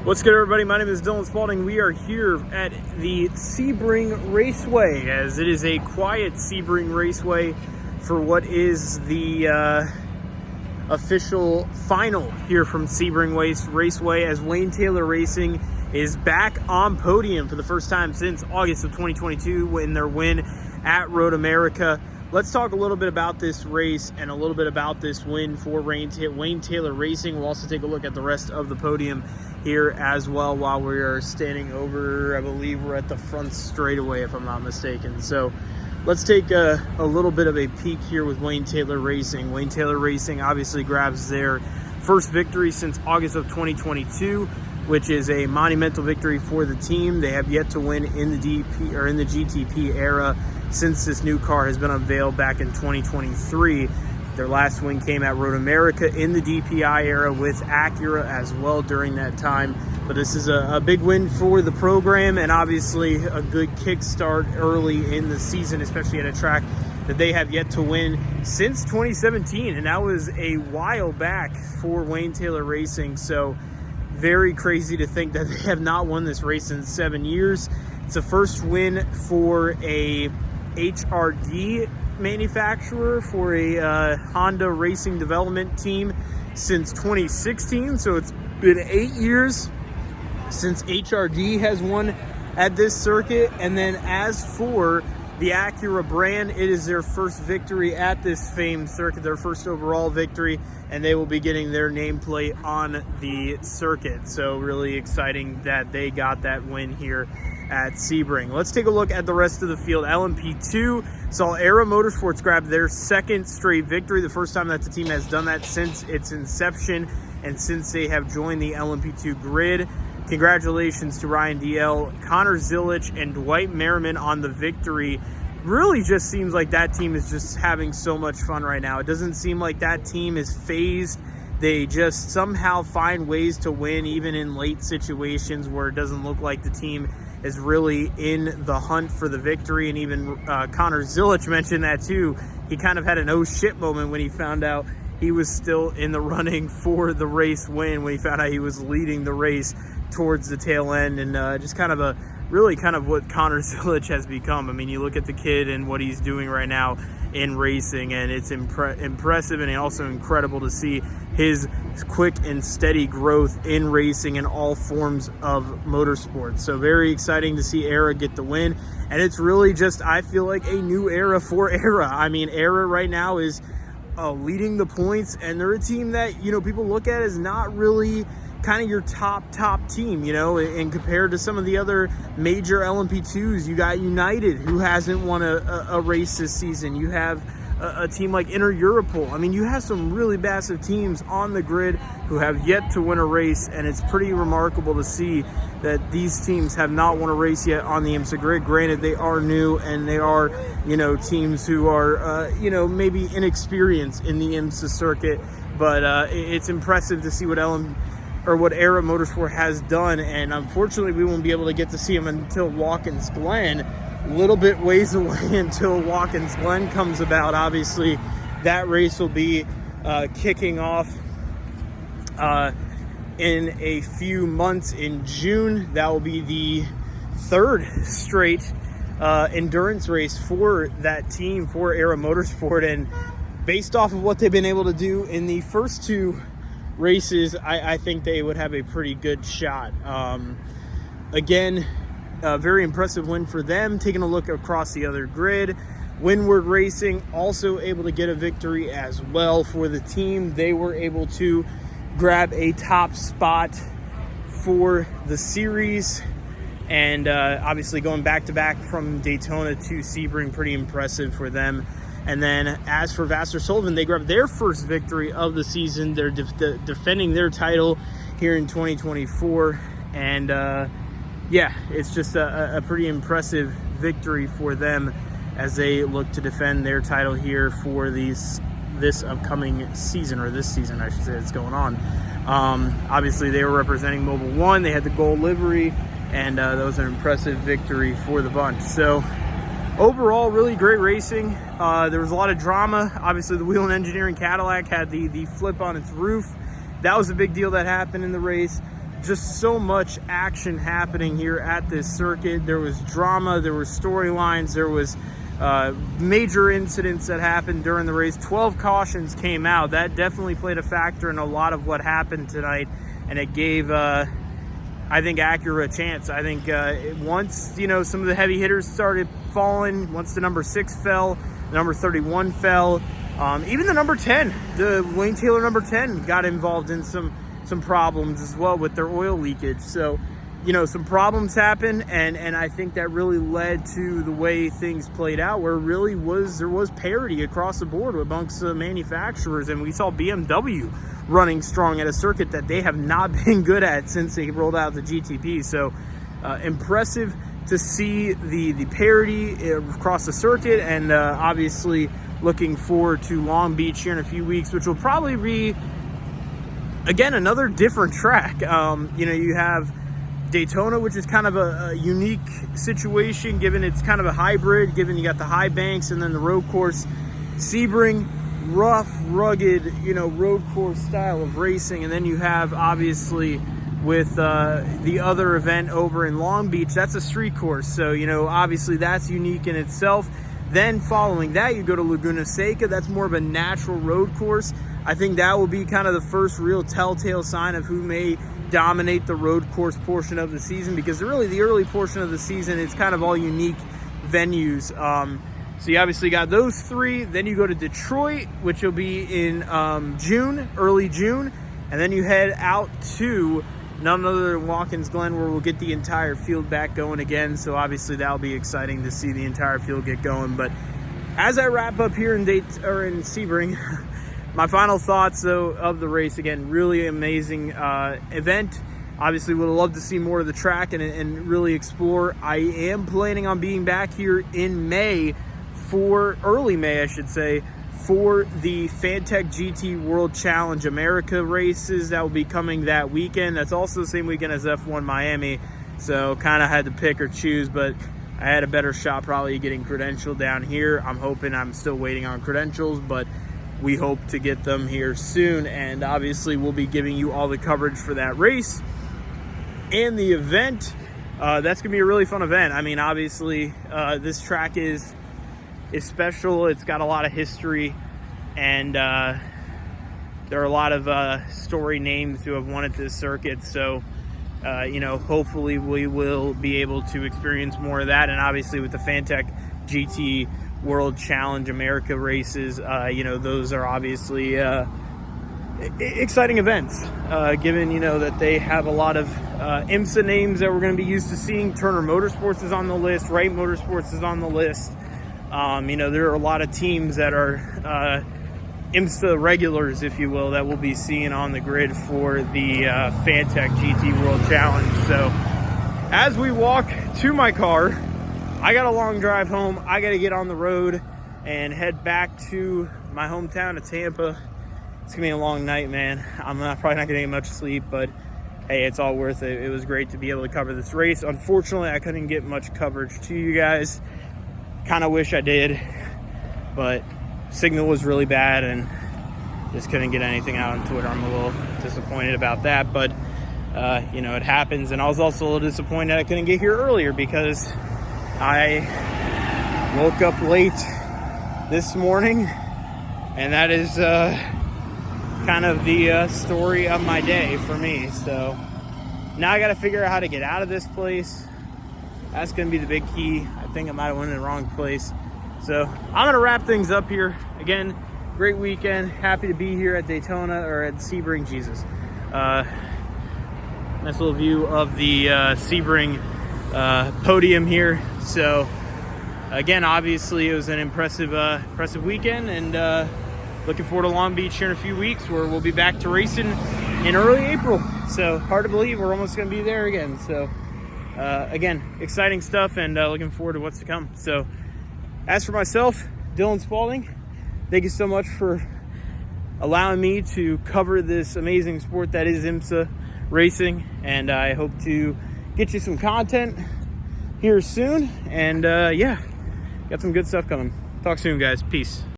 What's good, everybody? My name is Dylan Spaulding. We are here at the Sebring Raceway, as it is a quiet Sebring Raceway for what is the official final here from Sebring Raceway, as Wayne Taylor Racing is back on podium for the first time since August of 2022 in their win at Road America. Let's talk a little bit about this race and a little bit about this win for Wayne Taylor Racing. We'll also take a look at the rest of the podium here as well while we are standing over, I believe we're at the front straightaway if I'm not mistaken. So let's take a little bit of a peek here with Wayne Taylor Racing. Wayne Taylor Racing obviously grabs their first victory since August of 2022, which is a monumental victory for the team. They have yet to win in the GTP era since this new car has been unveiled back in 2023. Their last win came at Road America in the DPI era with Acura as well during that time. But this is a big win for the program, and obviously a good kickstart early in the season, especially at a track that they have yet to win since 2017. And that was a while back for Wayne Taylor Racing. So very crazy to think that they have not won this race in 7 years. It's the first win for a HRD manufacturer, for a Honda racing development team since 2016. So it's been 8 years since HRD has won at this circuit. And then as for the Acura brand, it is their first victory at this famed circuit, their first overall victory, and they will be getting their nameplate on the circuit. So really exciting that they got that win here at Sebring. Let's take a look at the rest of the field. LMP2 saw Era Motorsports grab their second straight victory, the first time that the team has done that since its inception and since they have joined the LMP2 grid. Congratulations to Ryan DL, Connor Zilich, and Dwight Merriman on the victory. Really just seems like that team is just having so much fun right now. It doesn't seem like that team is phased. They just somehow find ways to win even in late situations where it doesn't look like the team is really in the hunt for the victory. And even Connor Zilich mentioned that too. He kind of had an oh shit moment when he found out he was still in the running for the race win, when he found out he was leading the race towards the tail end. And just kind of what Connor Zilich has become. I mean, you look at the kid and what he's doing right now in racing, and it's impressive and also incredible to see his quick and steady growth in racing in all forms of motorsports. So very exciting to see Era get the win, and it's really just, I feel like, a new era for Era. I mean, Era right now is leading the points, and they're a team that, you know, people look at as not really kind of your top team, you know, and compared to some of the other major LMP2s. You got United, who hasn't won a race this season. You have a team like Inter Europol. I mean, you have some really massive teams on the grid who have yet to win a race, and it's pretty remarkable to see that these teams have not won a race yet on the IMSA grid. Granted, they are new, and they are, you know, teams who are, you know, maybe inexperienced in the IMSA circuit, but it's impressive to see what Era Motorsport has done. And unfortunately, we won't be able to get to see them until Watkins Glen. A little bit ways away until Watkins Glen comes about. Obviously, that race will be kicking off in a few months in June. That will be the third straight endurance race for that team, for Era Motorsport. And based off of what they've been able to do in the first two races, I think they would have a pretty good shot. Again, a very impressive win for them. Taking a look across the other grid, Windward Racing also able to get a victory as well for the team. They were able to grab a top spot for the series, and obviously going back-to-back from Daytona to Sebring, pretty impressive for them. And then as for Vassar Sullivan, they grabbed their first victory of the season. They're defending their title here in 2024. And yeah, it's just a pretty impressive victory for them as they look to defend their title here for this upcoming season, or this season, I should say, that's going on. Obviously, they were representing Mobil 1. They had the gold livery, and that was an impressive victory for the bunch. So overall, really great racing. There was a lot of drama. Obviously, the Wheel and Engineering Cadillac had the flip on its roof. That was a big deal that happened in the race. just so much action happening here at this circuit. There was drama, there were storylines, there was major incidents that happened during the race. 12 cautions came out. That definitely played a factor in a lot of what happened tonight, and it gave I think Acura a chance. I think once, you know, some of the heavy hitters started falling, once the number 6 fell, the number 31 fell, even the number 10, the Wayne Taylor number 10 got involved in some problems as well with their oil leakage. So, you know, some problems happened, and I think that really led to the way things played out, where there was parity across the board amongst the manufacturers, and we saw BMW running strong at a circuit that they have not been good at since they rolled out the GTP. So impressive to see the parity across the circuit, and obviously looking forward to Long Beach here in a few weeks, which will probably be, again, another different track. You know, you have Daytona, which is kind of a unique situation, given it's kind of a hybrid, given you got the high banks and then the road course. Sebring, rough, rugged, you know, road course style of racing. And then you have, obviously, with the other event over in Long Beach, that's a street course. So, you know, obviously that's unique in itself. Then following that, you go to Laguna Seca. That's more of a natural road course. I think that will be kind of the first real telltale sign of who may dominate the road course portion of the season, because really the early portion of the season is kind of all unique venues. So you obviously got those three. Then you go to Detroit, which will be in June, early June. And then you head out to none other than Watkins Glen, where we'll get the entire field back going again. So obviously that'll be exciting to see the entire field get going. But as I wrap up here in Sebring, my final thoughts, though, of the race, again, really amazing event. Obviously, would love to see more of the track and really explore. I am planning on being back here in May, early May, I should say, for the Fantech GT World Challenge America races that will be coming that weekend. That's also the same weekend as F1 Miami, so kind of had to pick or choose, but I had a better shot probably getting credentialed down here. I'm still waiting on credentials, but we hope to get them here soon, and obviously we'll be giving you all the coverage for that race and the event. That's gonna be a really fun event. I mean, obviously this track is special. It's got a lot of history, and there are a lot of story names who have won at this circuit. So you know, hopefully we will be able to experience more of that. And obviously with the Fantech GT World Challenge America races, you know, those are obviously exciting events, given, you know, that they have a lot of IMSA names that we're going to be used to seeing. Turner Motorsports is on the list. Wright Motorsports is on the list. You know, there are a lot of teams that are IMSA regulars, if you will, that we'll be seeing on the grid for the Fantech GT World Challenge. So as we walk to my car, I got a long drive home. I got to get on the road and head back to my hometown of Tampa. It's gonna be a long night, man. I'm probably not gonna get much sleep, but hey, it's all worth it. It was great to be able to cover this race. Unfortunately, I couldn't get much coverage to you guys. Kind of wish I did, but signal was really bad and just couldn't get anything out on Twitter. I'm a little disappointed about that, but you know, it happens. And I was also a little disappointed I couldn't get here earlier, because I woke up late this morning, and that is kind of the story of my day for me. So now I got to figure out how to get out of this place. That's going to be the big key. I think I might have went in the wrong place. So I'm going to wrap things up here. Again, great weekend. Happy to be here at Daytona, or at Sebring, Jesus. Nice little view of the Sebring podium here. So again, obviously it was an impressive weekend, and looking forward to Long Beach here in a few weeks, where we'll be back to racing in early April. So hard to believe we're almost going to be there again. So again, exciting stuff, and looking forward to what's to come. So as for myself, Dylan Spaulding, thank you so much for allowing me to cover this amazing sport that is IMSA racing, and I hope to get you some content here soon. And yeah, got some good stuff coming. Talk soon, guys. Peace.